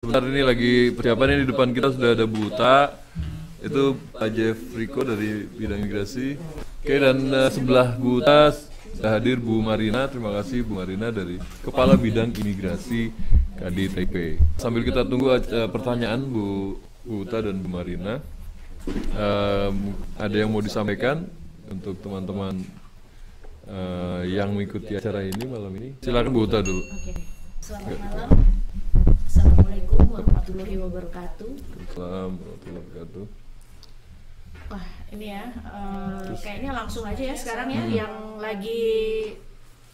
Sebentar ini lagi persiapan ini di depan kita sudah ada Buta, itu Pak Jeff Rico dari bidang imigrasi. Oke, dan sebelah Buta sudah hadir Bu Marina. Terima kasih Bu Marina dari Kepala Bidang Imigrasi KDI Taipei. Sambil kita tunggu pertanyaan Bu Buta dan Bu Marina, ada yang mau disampaikan untuk teman-teman yang mengikuti acara ini malam ini? Silakan Bu Buta dulu. Oke. Selamat malam. Assalamualaikum warahmatullahi wabarakatuh. Assalamualaikum warahmatullahi wabarakatuh. Wah, ini ya, kayaknya langsung aja ya sekarang ya, yang lagi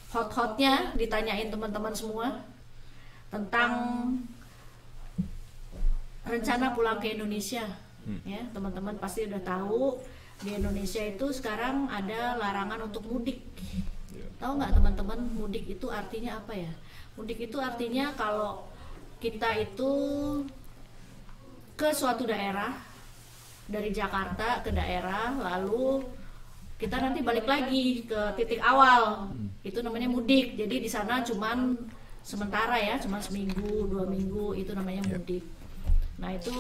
hot-hotnya ditanyain teman-teman semua tentang rencana pulang ke Indonesia. Ya, teman-teman pasti udah tahu di Indonesia itu sekarang ada larangan untuk mudik. Tahu nggak teman-teman, mudik itu artinya apa ya? Mudik itu artinya kalau kita itu ke suatu daerah, dari Jakarta ke daerah, lalu kita nanti balik lagi ke titik awal, itu namanya mudik. Jadi di sana cuman sementara ya, cuman seminggu, 2 minggu, itu namanya mudik. Nah itu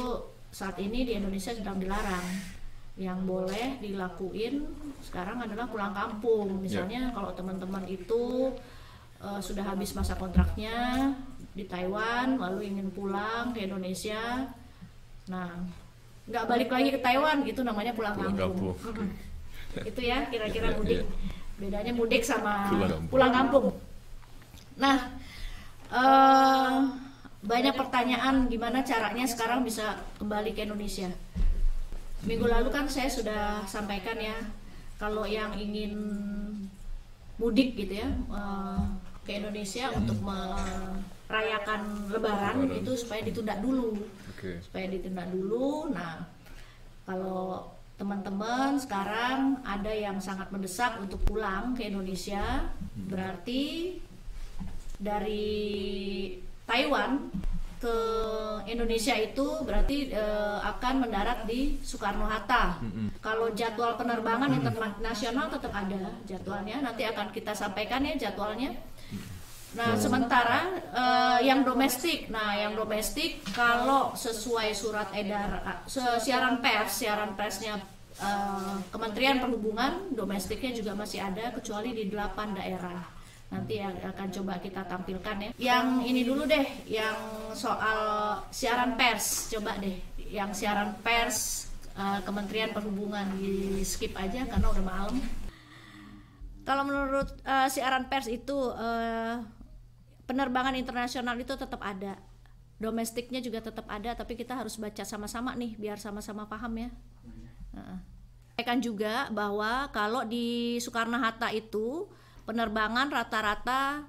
saat ini di Indonesia sedang dilarang. Yang boleh dilakuin sekarang adalah pulang kampung. Misalnya kalau teman-teman itu sudah habis masa kontraknya di Taiwan, lalu ingin pulang ke Indonesia, nah nggak balik lagi ke Taiwan, itu namanya pulang kampung. Itu ya kira-kira mudik. Bedanya mudik sama pulang kampung. Nah, banyak pertanyaan gimana caranya sekarang bisa kembali ke Indonesia. Minggu lalu kan saya sudah sampaikan ya, kalau yang ingin mudik gitu ya ke Indonesia untuk merayakan Lebaran itu supaya ditunda dulu. Supaya ditunda dulu. Nah, kalau teman-teman sekarang ada yang sangat mendesak untuk pulang ke Indonesia, berarti dari Taiwan ke Indonesia itu berarti akan mendarat di Soekarno-Hatta. Kalau jadwal penerbangan internasional tetap ada jadwalnya, nanti akan kita sampaikan ya jadwalnya. Nah, sementara yang domestik, kalau sesuai surat edar siaran persnya Kementerian Perhubungan, domestiknya juga masih ada kecuali di 8 daerah. Nanti akan coba kita tampilkan ya. Yang ini dulu deh, yang soal siaran pers, coba deh yang siaran pers Kementerian Perhubungan, di skip aja karena udah malam. Kalau menurut siaran pers itu penerbangan internasional itu tetap ada, domestiknya juga tetap ada, tapi kita harus baca sama-sama nih biar sama-sama paham ya. Sampaikan juga bahwa kalau di Soekarno-Hatta itu penerbangan rata-rata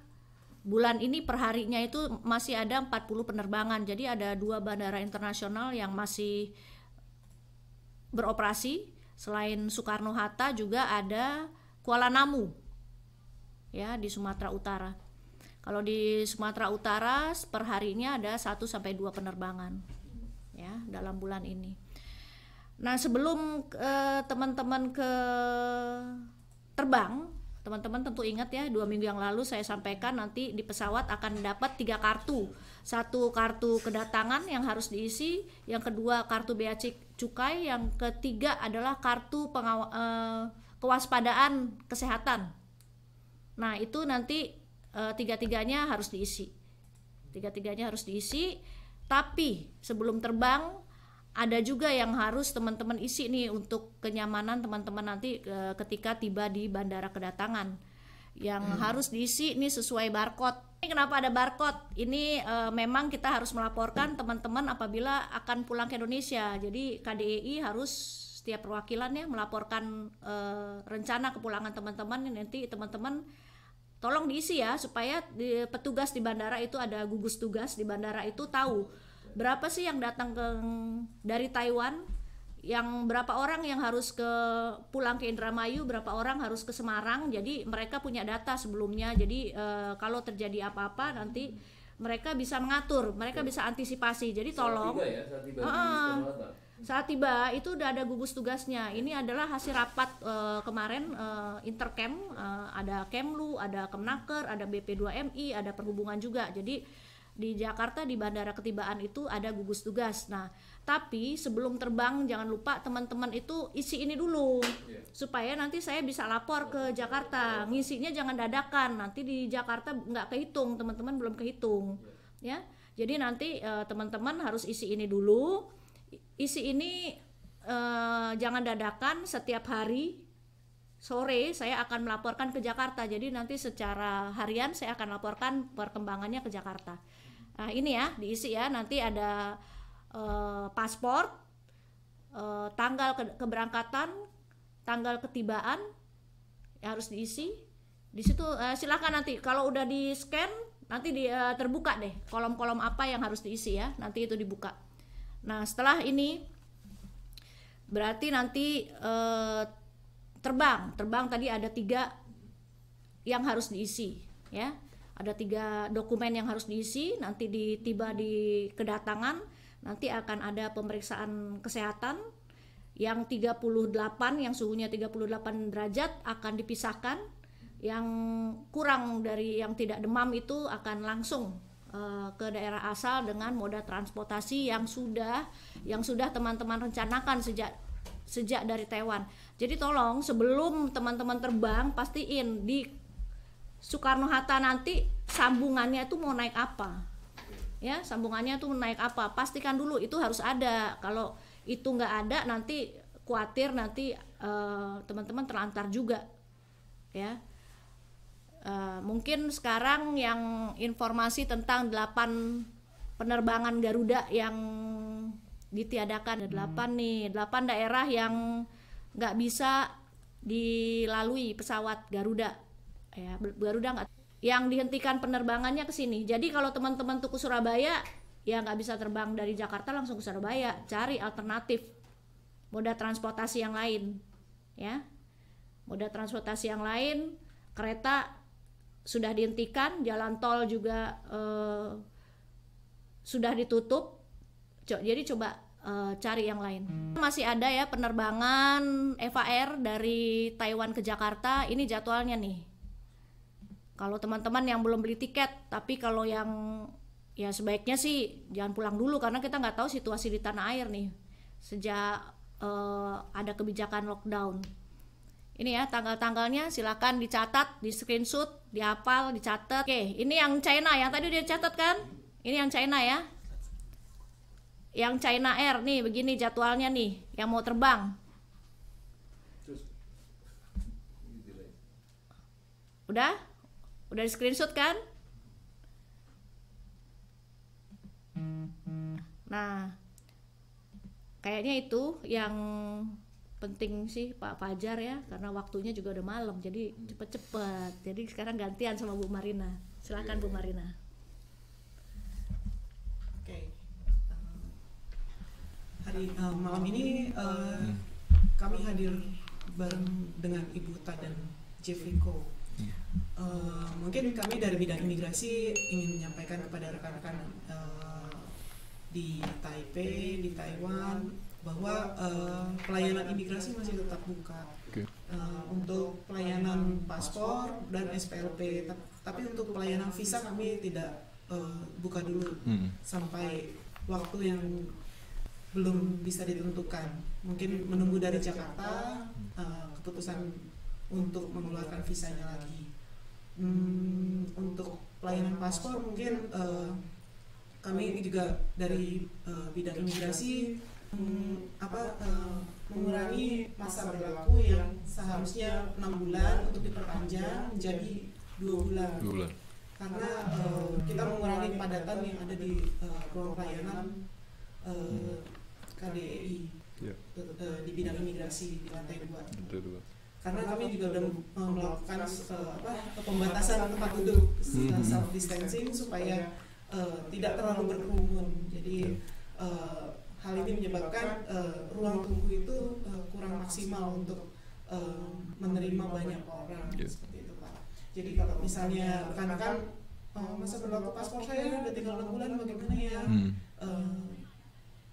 bulan ini perharinya itu masih ada 40 penerbangan. Jadi ada 2 bandara internasional yang masih beroperasi. Selain Soekarno-Hatta juga ada Kuala Namu ya di Sumatera Utara. Kalau di Sumatera Utara perharinya ada 1-2 penerbangan ya dalam bulan ini. Nah, sebelum teman-teman ke terbang, teman-teman tentu ingat ya, 2 minggu yang lalu saya sampaikan nanti di pesawat akan dapat 3 kartu. 1 kartu kedatangan yang harus diisi, yang kedua kartu bea cukai, yang ketiga adalah kartu kewaspadaan kesehatan. Nah, itu nanti tiga-tiganya harus diisi. Tapi sebelum terbang ada juga yang harus teman-teman isi nih untuk kenyamanan teman-teman nanti ketika tiba di bandara kedatangan. Yang harus diisi ini sesuai barcode. Ini kenapa ada barcode? Ini memang kita harus melaporkan teman-teman apabila akan pulang ke Indonesia. Jadi KDI harus setiap perwakilannya melaporkan rencana kepulangan teman-teman. Nanti teman-teman tolong diisi ya, supaya petugas di bandara itu, ada gugus tugas di bandara itu tahu berapa sih yang datang dari Taiwan, yang berapa orang yang harus pulang ke Indramayu, berapa orang harus ke Semarang. Jadi mereka punya data sebelumnya. Jadi kalau terjadi apa-apa nanti mereka bisa mengatur, mereka bisa antisipasi. Jadi tolong saat tiba itu udah ada gugus tugasnya. Ini adalah hasil rapat kemarin Intercam, ada Kemlu, ada Kemnaker, ada BP2MI, ada Perhubungan juga. Jadi di Jakarta di Bandara Ketibaan itu ada gugus tugas. Nah, tapi sebelum terbang jangan lupa teman-teman itu isi ini dulu supaya nanti saya bisa lapor ke Jakarta. Ngisinya jangan dadakan, nanti di Jakarta nggak kehitung, teman-teman belum kehitung ya. Jadi nanti teman-teman harus isi ini dulu. Isi ini jangan dadakan. Setiap hari sore saya akan melaporkan ke Jakarta. Jadi nanti secara harian saya akan laporkan perkembangannya ke Jakarta. Nah, ini ya diisi ya. Nanti ada paspor, tanggal keberangkatan, tanggal ketibaan harus diisi. Di situ silakan nanti kalau udah di scan nanti terbuka deh kolom-kolom apa yang harus diisi ya. Nanti itu dibuka. Nah, setelah ini berarti nanti terbang tadi ada 3 yang harus diisi ya. Ada 3 dokumen yang harus diisi. Nanti tiba di kedatangan nanti akan ada pemeriksaan kesehatan yang 38, yang suhunya 38 derajat akan dipisahkan. Yang kurang dari yang tidak demam itu akan langsung ke daerah asal dengan moda transportasi yang sudah teman-teman rencanakan sejak dari Taiwan. Jadi tolong sebelum teman-teman terbang pastiin di Soekarno-Hatta nanti sambungannya itu mau naik apa ya, sambungannya tuh naik apa, pastikan dulu itu harus ada. Kalau itu nggak ada nanti khawatir nanti teman-teman terlantar juga ya. Mungkin sekarang yang informasi tentang 8 penerbangan Garuda yang ditiadakan, ada 8 daerah yang nggak bisa dilalui pesawat Garuda ya. Garuda nggak, yang dihentikan penerbangannya ke sini. Jadi kalau teman-teman tuh ke Surabaya ya nggak bisa terbang dari Jakarta langsung ke Surabaya, cari alternatif moda transportasi yang lain ya. Moda transportasi yang lain, kereta sudah dihentikan, jalan tol juga sudah ditutup. Jadi coba cari yang lain. Masih ada ya penerbangan EVA Air dari Taiwan ke Jakarta. Ini jadwalnya nih. Kalau teman-teman yang belum beli tiket, tapi kalau yang ya sebaiknya sih jangan pulang dulu karena kita nggak tahu situasi di tanah air nih sejak ada kebijakan lockdown. Ini ya tanggal-tanggalnya, silakan dicatat, di screenshot, dihafal, dicatat. Oke, ini yang China yang tadi udah dicatat kan? Ini yang China ya. Yang China Air nih begini jadwalnya nih yang mau terbang. Udah di screenshot kan? Nah, kayaknya itu yang penting sih Pak Fajar ya, karena waktunya juga udah malam, jadi cepet-cepet. Jadi sekarang gantian sama Bu Marina. Silakan Bu Marina. Oke. Hari malam ini kami hadir bareng dengan Ibu Ta dan Jeffriko. Mungkin kami dari bidang imigrasi ingin menyampaikan kepada rekan-rekan di Taipei, di Taiwan, bahwa pelayanan imigrasi masih tetap buka. Untuk pelayanan paspor dan SPLP, tapi untuk pelayanan visa kami tidak buka dulu sampai waktu yang belum bisa ditentukan. Mungkin menunggu dari Jakarta keputusan untuk mengeluarkan visanya lagi. Untuk pelayanan paspor mungkin kami juga dari bidang imigrasi mengurangi masa berlaku yang seharusnya 6 bulan untuk diperpanjang menjadi 2 bulan. Karena kita mengurangi kepadatan yang ada di ruang pelayanan KDI di bidang imigrasi di lantai 2. Karena kami juga sudah melakukan pembatasan tempat duduk, self distancing supaya tidak terlalu berkerumun. Jadi hal ini menyebabkan ruang tunggu itu kurang maksimal untuk menerima banyak orang, seperti itu Pak. Jadi kalau misalnya rekan-rekan masa berlaku paspor saya udah tinggal 6 bulan bagaimana ya?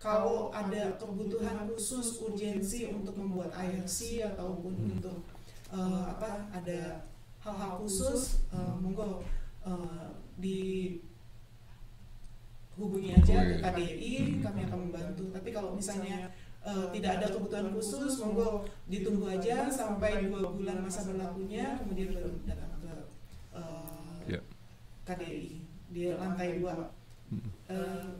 Kalau ada kebutuhan khusus urgensi untuk membuat IRC ataupun untuk ada hal-hal khusus, monggo hubungi aja ke KDI, kami akan membantu. Tapi kalau misalnya tidak ada kebutuhan khusus, monggo ditunggu aja sampai 2 bulan masa berlakunya, kemudian baru datang ke KDI di lantai 2.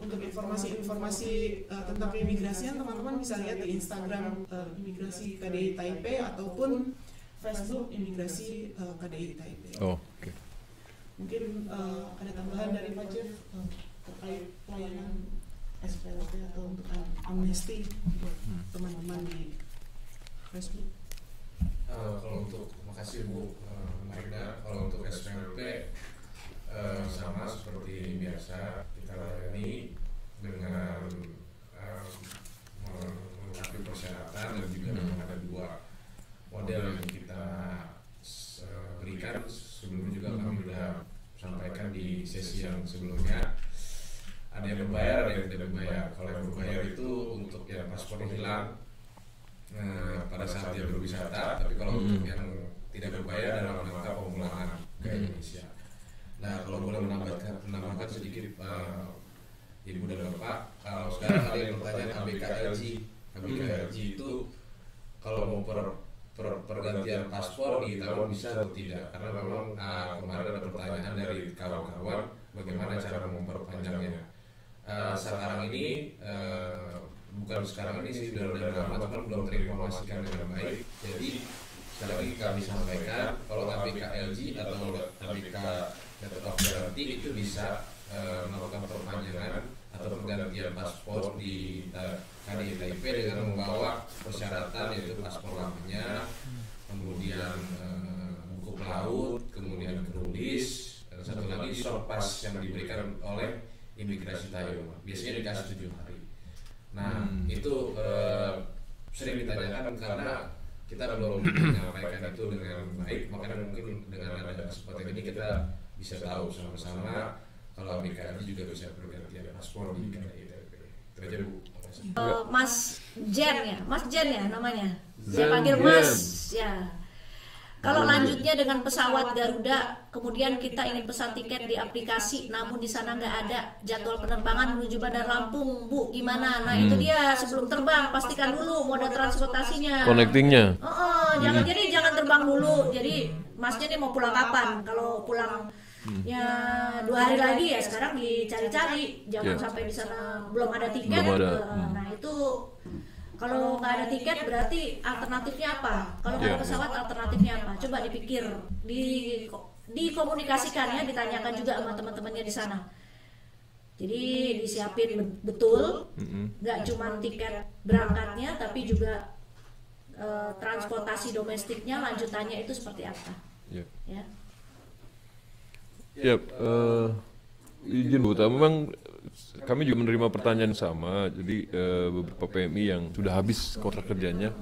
Untuk informasi-informasi tentang keimigrasian, teman-teman bisa lihat di Instagram Imigrasi KDI Taipei ataupun Facebook Imigrasi KDI Taipei. Oke. Mungkin ada tambahan dari Pak Jeff terkait pelayanan SPLT atau untuk amnesti buat teman-teman di Facebook. Kalau untuk, makasih Bu Marina, kalau untuk SPLT sama seperti biasa kita layani dengan melengkapi persyaratan, dan juga ada 2 model yang kita berikan. Sebelumnya juga kami sudah sampaikan di sesi yang sebelumnya, ada yang berbayar, ada yang tidak berbayar. Kalau yang berbayar itu untuk yang paspor hilang pada saat dia berwisata, tapi kalau untuk yang tidak berbayar dalam rangka pemulangan ke Indonesia. Nah, kalau boleh menambahkan sedikit Ibu dan Bapak, kalau sekarang ada yang bertanya ABKLG itu kalau mau pergantian paspor di tahun bisa atau tidak, karena memang kemarin ada pertanyaan dari kawan-kawan bagaimana cara memperpanjangnya. Sekarang ini bukan sekarang ini sih, sudah lama teman belum terinformasikan dengan baik. Jadi sekali lagi kami sampaikan, kalau ABKLG atau ABK Letter of Guarantee itu bisa melakukan perpanjangan atau pergantian paspor di KDI Taipei dengan membawa persyaratan, yaitu paspor lamanya, kemudian buku pelaut, kemudian krulis, dan satu lagi short pass yang diberikan oleh imigrasi Taiwan, biasanya dikasih 7 hari. Nah itu sering ditanyakan karena kita belum menyampaikan itu dengan baik, makanya mungkin dengan ada kesempatan ini kita bisa tahu sama-sama kalau ABKLG juga bisa pergantian paspor di KDI Taipei. Itu aja Bu. Mas Jen ya namanya. Saya panggil Mas ya. Kalau lanjutnya dengan pesawat Garuda, kemudian kita ingin pesan tiket di aplikasi, namun di sana nggak ada jadwal penerbangan menuju Bandar Lampung, Bu, gimana? Nah itu dia, sebelum terbang pastikan dulu moda transportasinya. Connectingnya. Jangan terbang dulu. Jadi Masnya ini mau pulang kapan? Kalau pulang ya 2 hari lagi ya sekarang dicari-cari, jangan sampai di sana belum ada tiket. Nah itu kalau nggak ada tiket berarti alternatifnya apa? Kalau nggak ada pesawat alternatifnya apa? Coba dipikir, dikomunikasikan ya, ditanyakan juga sama teman-temannya di sana. Jadi disiapin betul, nggak cuma tiket berangkatnya, tapi juga transportasi domestiknya, lanjutannya itu seperti apa? Izin Bu, memang kami juga menerima pertanyaan sama. Jadi beberapa PMI yang sudah habis kontrak kerjanya,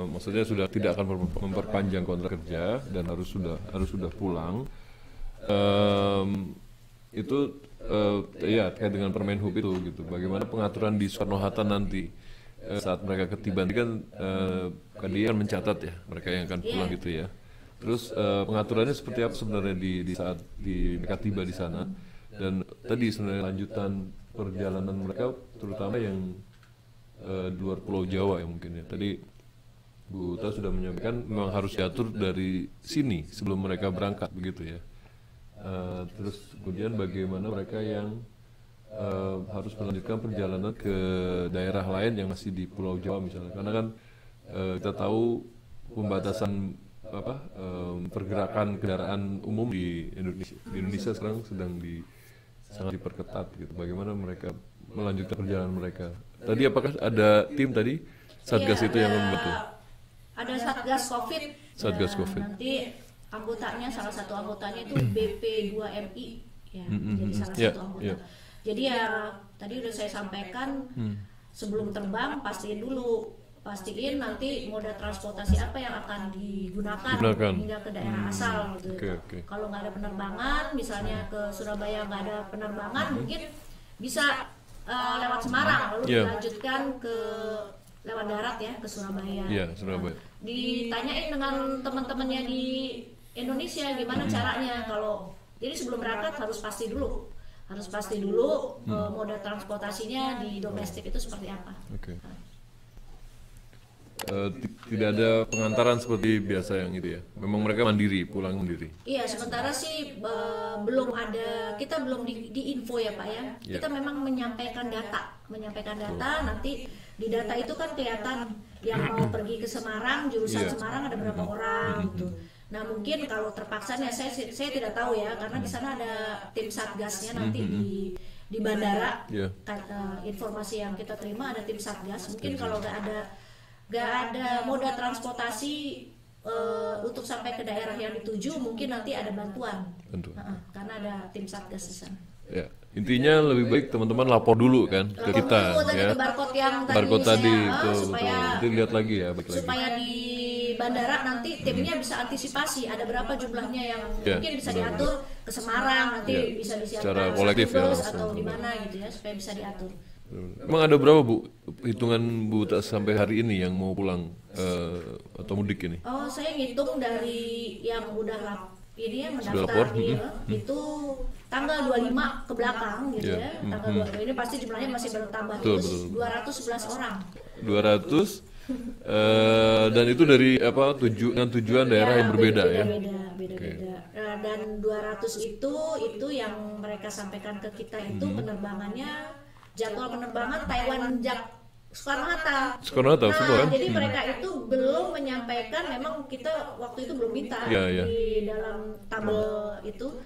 maksudnya sudah tidak akan memperpanjang kontrak kerja dan harus sudah pulang. Itu terkait dengan Permen Hub itu gitu. Bagaimana pengaturan di Soekarno-Hatta nanti saat mereka ketiban, kan KDI kan mencatat ya mereka yang akan pulang gitu ya. Terus pengaturannya seperti apa sebenarnya di saat mereka tiba di sana, dan tadi sebenarnya lanjutan perjalanan mereka terutama yang di luar Pulau Jawa ya mungkin ya. Tadi Bu Uta sudah menyampaikan memang harus diatur dari sini sebelum mereka berangkat begitu ya. Terus kemudian bagaimana mereka yang harus melanjutkan perjalanan ke daerah lain yang masih di Pulau Jawa misalnya, karena kan kita tahu pembatasan pergerakan kendaraan umum di Indonesia sekarang sedang sangat diperketat gitu. Bagaimana mereka melanjutkan perjalanan mereka? Tadi apakah ada tim tadi Satgas itu yang membantu? Ada Satgas COVID. Satgas COVID. Nanti anggotanya, salah satu anggotanya itu BP2MI ya. Jadi salah satu anggota. Jadi ya tadi udah saya sampaikan, sebelum terbang pastiin nanti moda transportasi apa yang akan digunakan hingga ke daerah asal gitu. Kalau nggak ada penerbangan, misalnya ke Surabaya nggak ada penerbangan, mungkin bisa lewat Semarang lalu dilanjutkan lewat darat ya ke Surabaya. Surabaya. Ditanyain dengan teman-temannya di Indonesia gimana caranya, jadi sebelum berangkat harus pasti dulu harus pasti dulu moda transportasinya di domestik itu seperti apa. Oke. Tidak ada pengantaran seperti biasa yang itu ya. Memang mereka mandiri, pulang mandiri. Iya, sementara sih belum ada, kita belum di info ya Pak ya. Kita memang menyampaikan data, nanti di data itu kan kelihatan yang mau pergi ke Semarang, jurusan Semarang ada berapa orang gitu. Nah mungkin kalau terpaksanya saya tidak tahu ya, karena di sana ada tim satgasnya nanti di bandara. Informasi yang kita terima ada tim satgas. Mungkin kalau nggak ada moda transportasi untuk sampai ke daerah yang dituju, mungkin nanti ada bantuan. Karena ada tim satgas di sana. Ya, intinya lebih baik teman-teman lapor dulu kan ke kita ya. Barcode tadi itu supaya betul. Lihat lagi ya, supaya di bandara nanti timnya bisa antisipasi ada berapa jumlahnya yang mungkin bisa diatur ke Semarang, nanti bisa disiapkan secara kolektif ya, atau di mana gitu ya, supaya bisa diatur. Emang ada berapa Bu hitungan Bu sampai hari ini yang mau pulang atau mudik ini? Oh, saya ngitung dari yang udah ini ya mendaftar itu tanggal 25 ke belakang gitu ya. Tanggal 25 ini pasti jumlahnya masih bertambah terus. 211 orang. 200 dan itu dari apa tujuan daerah yang berbeda ya. Beda. Dan 200 itu yang mereka sampaikan ke kita itu penerbangannya, jadwal penerbangan Taiwan Soekarno-Hatta semua kan? Jadi mereka itu belum menyampaikan, memang kita waktu itu belum minta di dalam tabel itu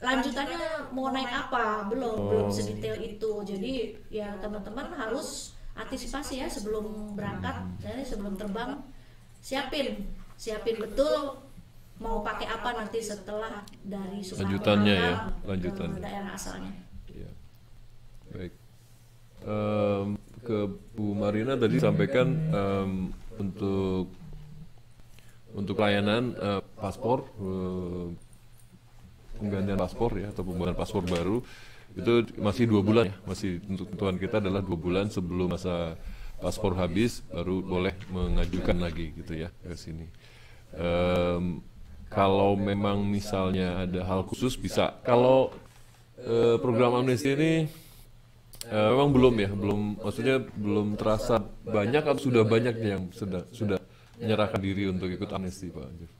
lanjutannya mau naik apa, belum sedetail itu. Jadi ya teman-teman harus antisipasi ya sebelum berangkat, sebelum terbang siapin betul mau pakai apa nanti setelah dari Soekarno-Hatta ke daerah asalnya. Ya. Baik. Ke Bu Marina tadi sampaikan untuk layanan paspor, penggantian paspor ya atau pembuatan paspor baru itu masih 2 bulan ya, masih untuk ketentuan kita adalah 2 bulan sebelum masa paspor habis baru boleh mengajukan lagi gitu ya ke sini. Kalau memang misalnya ada hal khusus bisa. Kalau program amnesti ini memang maksudnya belum terasa banyak atau sudah banyak yang sudah menyerahkan diri untuk ikut amnesti Pak Jeff?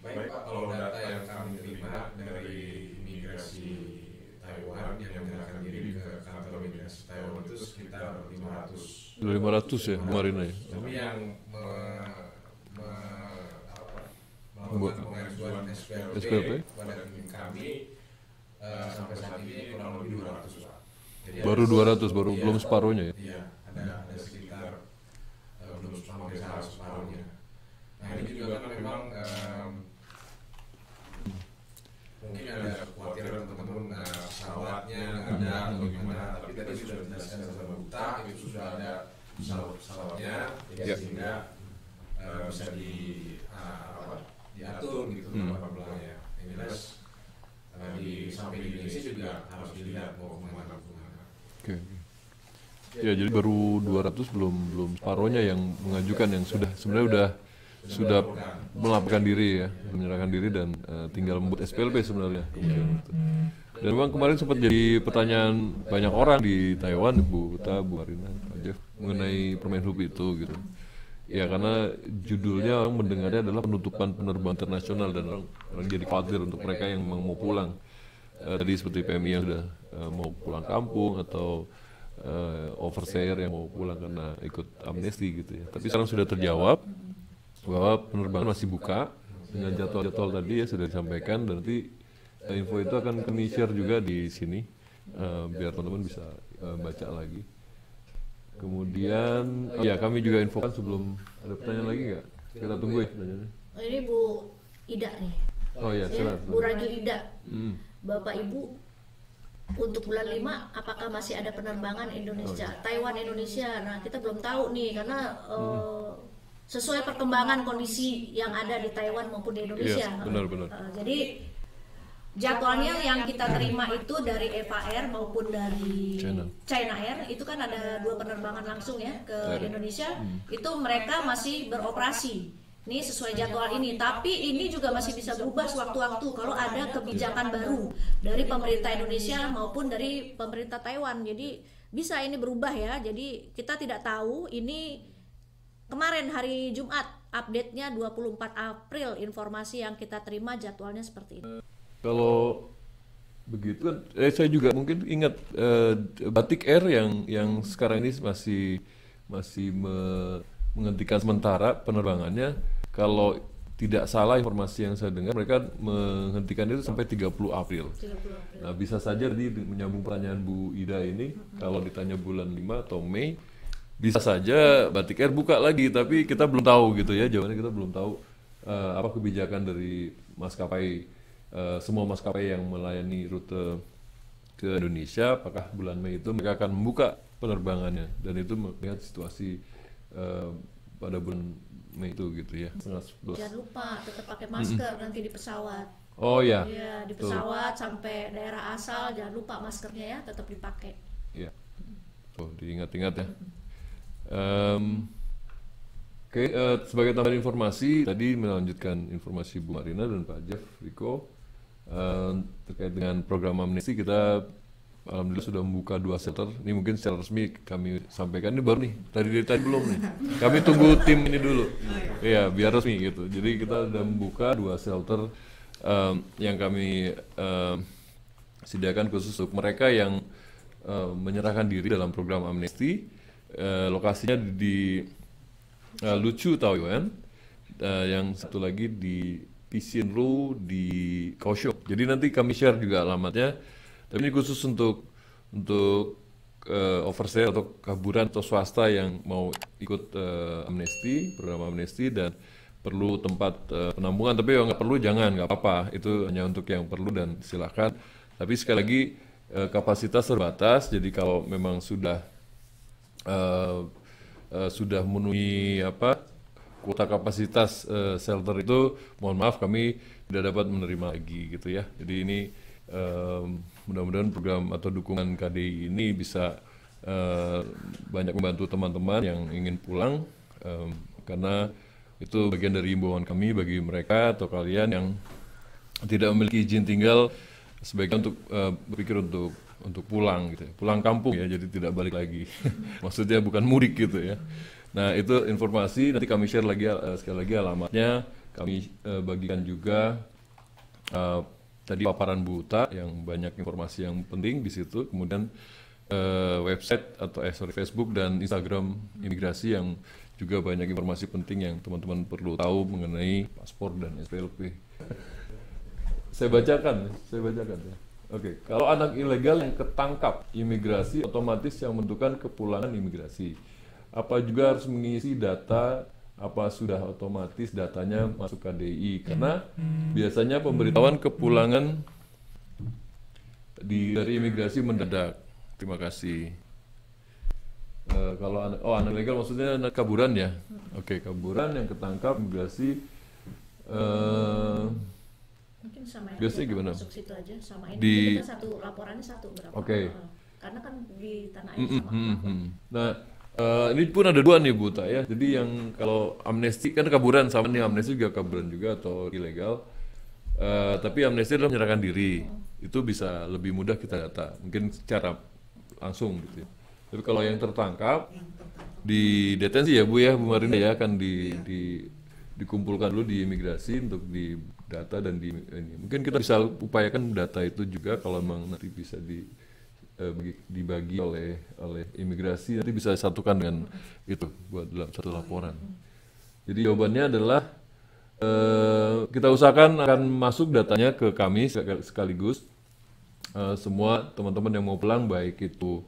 Baik Pak, kalau data yang kami terima dari imigrasi Taiwan yang menyerahkan diri ke kantor imigrasi Taiwan itu sekitar 500. Sudah 500 ya, Bu Marina ya? Tapi yang melakukan pengajuan SPLP pada kami sampai saat ini kurang lebih 200 Pak. Jadi baru 200, belum separuhnya ya? Iya, ada sekitar belum separuhnya. Nah ini juga kan memang mungkin ada kekhawatiran teman-teman pesawatnya ada atau gimana, tapi tadi sudah dijelaskan sama Buta, itu sudah ada pesawatnya, sehingga bisa diatur gitu belakangnya. Yang jelas sampai di Indonesia juga harus dilihat mau kemana. Oke. Ya jadi baru 200 belum separuhnya yang mengajukan, yang sebenarnya sudah melaporkan diri ya, menyerahkan diri dan tinggal membuat SPLP sebenarnya. Dan memang kemarin sempat jadi pertanyaan banyak orang di Taiwan, Bu Uta, Bu Marina, Pak Jeff, mengenai Permen Hub itu gitu. Ya karena judulnya orang mendengarnya adalah penutupan penerbangan internasional dan orang jadi khawatir untuk mereka yang mau pulang. Tadi seperti PMI yang sudah mau pulang kampung atau overseer yang mau pulang karena ikut amnesti gitu ya. Tapi sekarang sudah terjawab bahwa penerbangan masih buka dengan jadwal tadi ya sudah disampaikan, dan nanti info itu akan kami share juga di sini biar teman-teman bisa baca lagi. Kemudian ya kami juga infokan sebelum ada pertanyaan lagi nggak? Kita tunggu ya pertanyaannya. Ini Bu Ida nih. Oh ya, silakan. Bu Ragi Ida. Bapak Ibu, untuk bulan 5 apakah masih ada penerbangan Indonesia, Taiwan Indonesia? Nah kita belum tahu nih karena sesuai perkembangan kondisi yang ada di Taiwan maupun di Indonesia. Yes, benar. Jadi jadwalnya yang kita terima itu dari Eva Air maupun dari China Air, itu kan ada 2 penerbangan langsung ya ke Indonesia. Itu mereka masih beroperasi. Ini sesuai jadwal ini, tapi ini juga masih bisa berubah sewaktu-waktu kalau ada kebijakan baru dari pemerintah Indonesia maupun dari pemerintah Taiwan. Jadi bisa ini berubah ya. Jadi kita tidak tahu. Ini kemarin hari Jumat update-nya 24 April, informasi yang kita terima jadwalnya seperti ini. Kalau begitu kan, saya juga mungkin ingat Batik Air yang sekarang ini masih menghentikan sementara penerbangannya. Kalau tidak salah informasi yang saya dengar, mereka menghentikan itu sampai 30 April. Nah, bisa saja menyambung pertanyaan Bu Ida ini, kalau ditanya bulan 5 atau Mei, bisa saja Batik Air buka lagi, tapi kita belum tahu gitu ya, jawabannya kita belum tahu apa kebijakan dari maskapai, semua maskapai yang melayani rute ke Indonesia, apakah bulan Mei itu mereka akan membuka penerbangannya, dan itu melihat situasi pada bulan Mei itu gitu ya. Jangan lupa tetap pakai masker nanti di pesawat. Oh ya. Iya, di pesawat sampai daerah asal jangan lupa maskernya ya tetap dipakai. Iya. Tuh diingat-ingat ya. Oke, sebagai tambahan informasi, tadi melanjutkan informasi Bu Marina dan Pak Jeff Rico terkait dengan program amnesti. Kita alhamdulillah sudah membuka 2 shelter. Ini mungkin secara resmi kami sampaikan, ini baru nih, dari tadi belum nih. Kami tunggu tim ini dulu. Iya, biar resmi gitu. Jadi kita sudah membuka 2 shelter yang kami sediakan khusus untuk mereka yang menyerahkan diri dalam program amnesti. Lokasinya di Luchu, Taoyuan. Yang satu lagi di Pisinru di Kaohsiung. Jadi nanti kami share juga alamatnya. Tapi ini khusus untuk overstay atau kaburan atau swasta yang mau ikut amnesti, program amnesti, dan perlu tempat penampungan. Tapi kalau nggak perlu jangan, nggak apa-apa. Itu hanya untuk yang perlu dan silakan. Tapi sekali lagi kapasitas terbatas. Jadi kalau memang sudah memenuhi kuota kapasitas shelter itu, mohon maaf kami tidak dapat menerima lagi gitu ya. Jadi ini mudah-mudahan program atau dukungan KDI ini bisa banyak membantu teman-teman yang ingin pulang, karena itu bagian dari himbauan kami bagi mereka atau kalian yang tidak memiliki izin tinggal, sebaiknya untuk berpikir untuk pulang gitu ya, pulang kampung ya, jadi tidak balik lagi. Maksudnya bukan mudik gitu ya. Nah, itu informasi, nanti kami share lagi sekali lagi alamatnya, kami bagikan juga tadi paparan Bu Uta yang banyak informasi yang penting di situ, kemudian website atau Facebook dan Instagram imigrasi yang juga banyak informasi penting yang teman-teman perlu tahu mengenai paspor dan SPLP. Saya bacakan ya. Oke, kalau anak ilegal yang ketangkap imigrasi otomatis yang menentukan kepulangan imigrasi. Apa juga harus mengisi data, apa sudah otomatis datanya masuk KDI, karena biasanya pemberitahuan kepulangan dari imigrasi mendadak. Terima kasih. Kalau anak ilegal maksudnya anak kaburan ya. Oke, kaburan yang ketangkap imigrasi. Mungkin sama biasanya gimana? Masuk situ aja sama ini. Kita satu laporannya satu berapa? Oke. Karena kan di tanah air sama. Nah, ini pun ada 2 nih Bu Ta ya. Jadi yang kalau amnesti kan kaburan, sama nih amnesti juga kaburan juga atau ilegal. Tapi amnesti adalah menyerahkan diri. Itu bisa lebih mudah kita data, mungkin secara langsung gitu ya. Tapi kalau yang tertangkap di detensi ya Bu ya, Bu Marina ya, kan dikumpulkan dulu di imigrasi untuk didata dan ini. Mungkin kita bisa upayakan data itu juga kalau memang nanti bisa dibagi oleh imigrasi, nanti bisa disatukan dengan itu buat dalam satu laporan. Jadi jawabannya adalah kita usahakan akan masuk datanya ke kami sekaligus. Semua teman-teman yang mau pulang, baik itu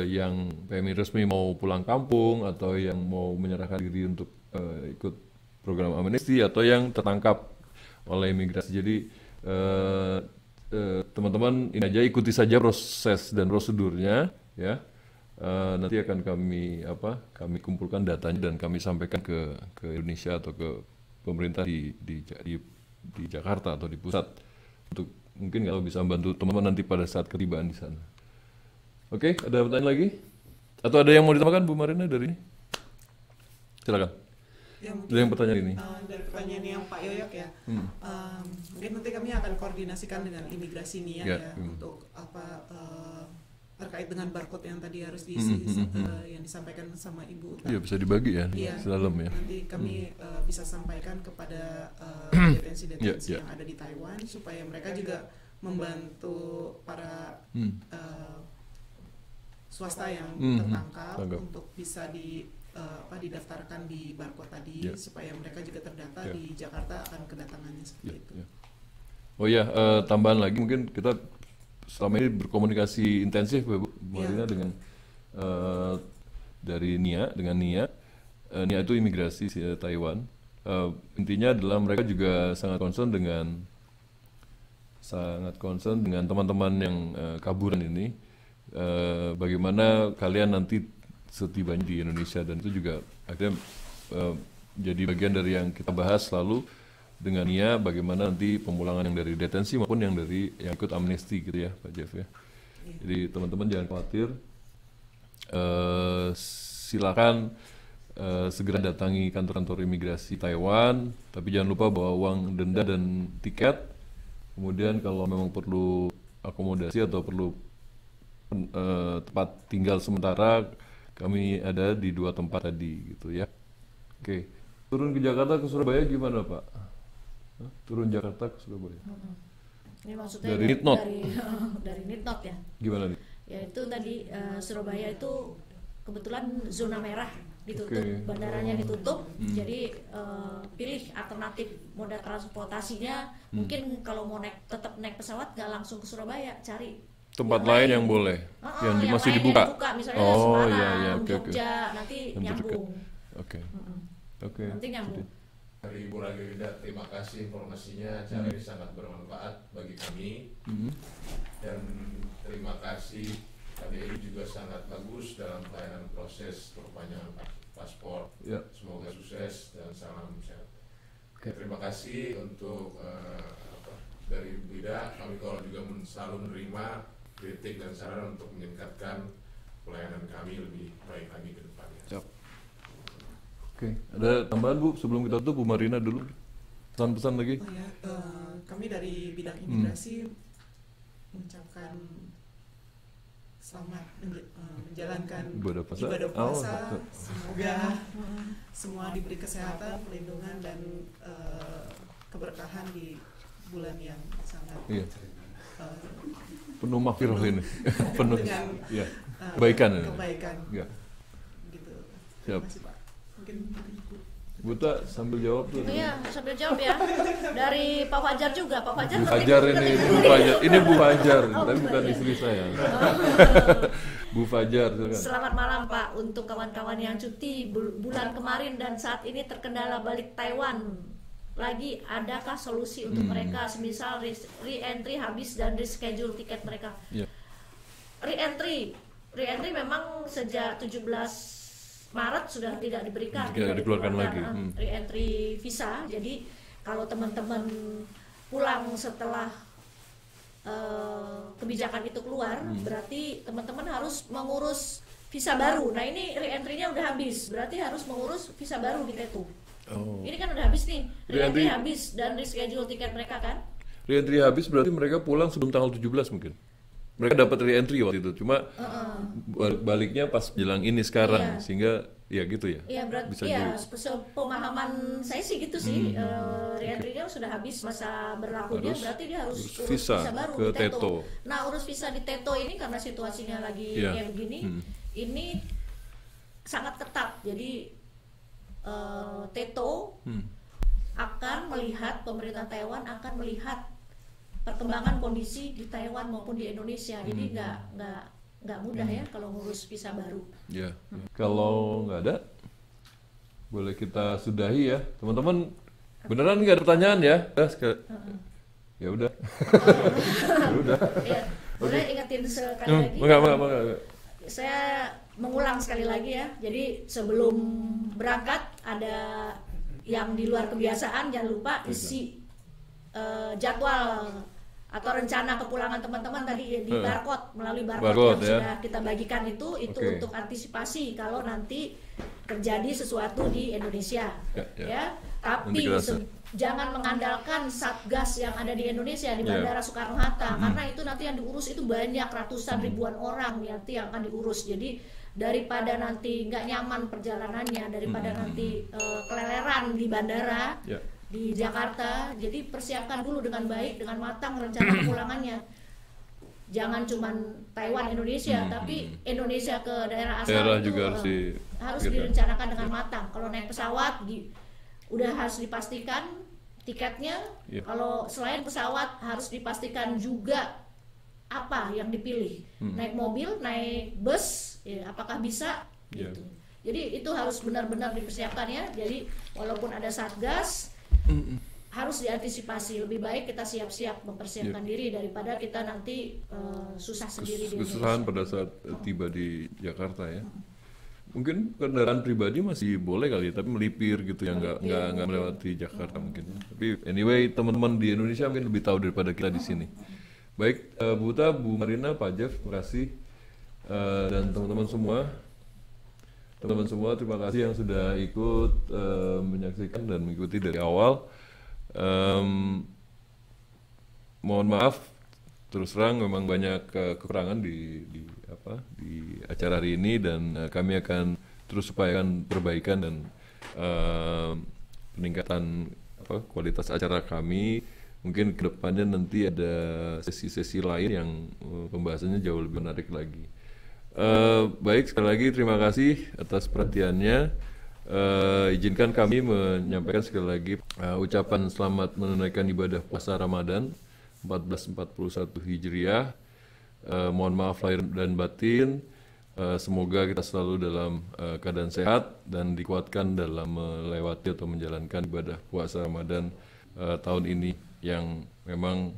yang PMI resmi mau pulang kampung atau yang mau menyerahkan diri untuk ikut program amnesti atau yang tertangkap oleh imigrasi. Jadi teman-teman ini aja ikuti saja proses dan prosedurnya ya. Nanti akan kami kumpulkan datanya dan kami sampaikan ke Indonesia atau ke pemerintah di Jakarta atau di pusat untuk mungkin kalau bisa membantu teman-teman nanti pada saat ketibaan di sana. Oke, ada pertanyaan lagi? Atau ada yang mau ditambahkan Bu Marina dari ini? Silakan. Ya, mungkin, Dari yang pertanyaan ini. Dari pertanyaan yang Pak Yoyok ya, mungkin nanti kami akan koordinasikan dengan imigrasi NIA Ya, ya untuk apa terkait dengan barcode yang tadi harus diisi yang disampaikan sama Ibu. Iya, bisa dibagi ya di Iya, dalam ya. nanti kami bisa sampaikan kepada detensi-detensi yang ada di Taiwan supaya mereka juga membantu para swasta yang tertangkap untuk bisa didaftarkan di barcode tadi supaya mereka juga terdata di Jakarta akan kedatangannya seperti itu. Oh iya, tambahan lagi mungkin kita selama ini berkomunikasi intensif Bu Marina dengan dari NIA, dengan NIA. NIA itu imigrasi Taiwan. Intinya adalah mereka juga sangat concern dengan teman-teman yang kaburan ini. Bagaimana kalian nanti setibanya di Indonesia, dan itu juga akhirnya jadi bagian dari yang kita bahas selalu dengan NIA, bagaimana nanti pemulangan yang dari detensi maupun yang dari yang ikut amnesti gitu ya Pak Jeff ya. Jadi teman-teman jangan khawatir, silakan segera datangi kantor-kantor imigrasi Taiwan, tapi jangan lupa bawa uang denda dan tiket. Kemudian kalau memang perlu akomodasi atau perlu tempat tinggal sementara, kami ada di 2 tempat tadi gitu ya. Oke. Turun ke Jakarta ke Surabaya gimana Pak? Turun Jakarta ke Surabaya. Ini maksudnya dari Nitnot. Dari Nitnot ya. Gimana nih? Ya itu tadi Surabaya itu kebetulan zona merah, ditutup, bandaranya ditutup. Jadi pilih alternatif moda transportasinya. Mungkin kalau mau tetap naik pesawat nggak langsung ke Surabaya, cari tempat lain yang boleh, yang masih dibuka. Misalnya Oh Semarang, iya iya, oke. Jogja, nanti nyambung. Oke. Nanti nyambung. Dari Ibu Ragilda, terima kasih informasinya, acara ini sangat bermanfaat bagi kami. Dan terima kasih KDI juga sangat bagus dalam pelayanan proses perpanjangan paspor. Semoga sukses dan salam sehat. Terima kasih untuk dari Ibu Ida, kami kalau juga selalu menerima kritik dan saran untuk meningkatkan pelayanan kami lebih baik lagi ke depannya. Siap. Oke, ada tambahan Bu sebelum kita tutup, Bu Marina dulu. Pesan-pesan lagi? Oh ya, kami dari bidang imigrasi mengucapkan selamat menjalankan ibadah puasa. Semoga semua diberi kesehatan, perlindungan dan keberkahan di bulan yang sangat penuh maghfirah ini. Penuh kebaikan. Ya. Gitu. Siap. Terima kasih Pak. Mungkin Buta sambil jawab tuh. Iya, sambil jawab ya. Dari Pak Fajar juga, Pak Fajar. Bu Fajar ini, Bu Fajar. Ini Bu Fajar, tapi bukan istri saya. Bu Fajar, silakan. Selamat malam Pak, untuk kawan-kawan yang cuti bulan kemarin dan saat ini terkendala balik Taiwan. Lagi adakah solusi untuk mereka, semisal re-entry habis dan reschedule tiket mereka? Re-entry memang sejak 17 Maret sudah tidak diberikan, tidak dikeluarkan lagi. Re-entry visa. Jadi kalau teman-teman pulang setelah kebijakan itu keluar, berarti teman-teman harus mengurus visa baru. Nah ini re-entry-nya udah habis, berarti harus mengurus visa baru di Tetu. Ini kan udah habis nih, re-entry habis dan reschedule tiket mereka kan? Re-entry habis berarti mereka pulang sebelum tanggal 17 mungkin. Mereka dapat re-entry waktu itu, cuma baliknya pas jelang ini sekarang, sehingga ya gitu ya. Iya berarti pemahaman saya sih gitu sih, re-entry-nya sudah habis masa berlakunya, berarti dia harus urus visa baru ke di Teto. Nah urus visa di Teto ini karena situasinya lagi kayak begini, ini sangat ketat. Jadi Teto akan melihat, pemerintah Taiwan akan melihat perkembangan kondisi di Taiwan maupun di Indonesia. Jadi nggak mudah ya kalau ngurus visa baru. Ya. Kalau nggak ada, boleh kita sudahi ya, teman-teman. Beneran nggak ada pertanyaan ya? Ya udah. Ya udah. Ya, boleh ingetin sekali lagi. Enggak. Saya mengulang sekali lagi ya. Jadi sebelum berangkat ada yang di luar kebiasaan, jangan lupa isi jadwal atau rencana kepulangan teman-teman tadi di barcode, melalui Barcode, barcode yang ya. sudah kita bagikan itu Oke. untuk antisipasi kalau nanti terjadi sesuatu di Indonesia, ya. Tapi Integrasi. jangan mengandalkan satgas yang ada di Indonesia di Ya. Bandara Soekarno-Hatta, karena itu nanti yang diurus itu banyak, ratusan ribuan orang nanti yang akan diurus. Jadi daripada nanti nggak nyaman perjalanannya, daripada nanti keleleran di bandara Ya. di Jakarta, jadi persiapkan dulu dengan baik, dengan matang rencana kepulangannya. Jangan cuman Taiwan Indonesia, tapi Indonesia ke daerah asal Daerah itu juga harus harus dipikirkan. direncanakan dengan matang. Kalau naik pesawat udah harus dipastikan tiketnya. Ya. Kalau selain pesawat harus dipastikan juga apa yang dipilih. Naik mobil, naik bus, ya, apakah bisa? Ya. Gitu. Jadi itu harus benar-benar dipersiapkan ya. Jadi walaupun ada satgas, harus diantisipasi. Lebih baik kita siap-siap mempersiapkan diri daripada kita nanti susah sendiri di Kesusahan Indonesia. pada saat tiba di Jakarta ya. Mungkin kendaraan pribadi masih boleh kali, tapi melipir gitu ya, nggak melewati Jakarta mungkin. Tapi anyway, teman-teman di Indonesia mungkin lebih tahu daripada kita di sini. Baik, Bu Uta, Bu Marina, Pak Jeff, terima kasih. Dan teman-teman semua, terima kasih yang sudah ikut menyaksikan dan mengikuti dari awal. Mohon maaf, terus terang memang banyak kekurangan di acara hari ini, dan kami akan terus upayakan perbaikan dan peningkatan kualitas acara kami. Mungkin kedepannya nanti ada sesi-sesi lain yang pembahasannya jauh lebih menarik lagi. Baik, sekali lagi terima kasih atas perhatiannya. Izinkan kami menyampaikan sekali lagi ucapan selamat menunaikan ibadah puasa Ramadan 1441 Hijriah. Mohon maaf lahir dan batin. Semoga kita selalu dalam keadaan sehat dan dikuatkan dalam melewati atau menjalankan ibadah puasa Ramadan tahun ini yang memang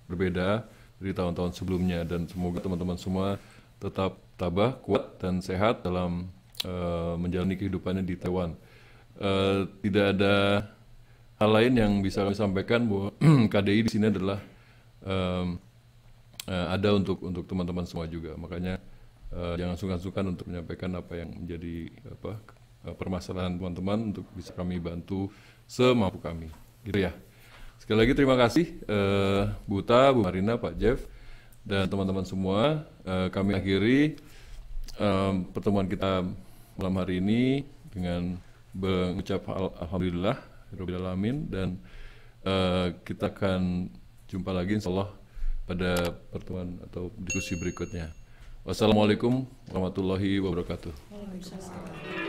berbeda dari tahun-tahun sebelumnya, dan semoga teman-teman semua tetap tabah, kuat dan sehat dalam menjalani kehidupannya di Taiwan. Tidak ada hal lain yang bisa kami sampaikan bahwa KDI di sini adalah ada untuk teman-teman semua juga. Makanya jangan sungkan-sungkan untuk menyampaikan apa yang menjadi permasalahan teman-teman, untuk bisa kami bantu semampu kami. Gitu ya. Sekali lagi terima kasih Bu Uta, Bu Marina, Pak Jeff, dan teman-teman semua. Kami akhiri pertemuan kita malam hari ini dengan mengucap alhamdulillah rabbil alamin, dan kita akan jumpa lagi insyaallah pada pertemuan atau diskusi berikutnya. Wassalamualaikum warahmatullahi wabarakatuh. Waalaikumsalam.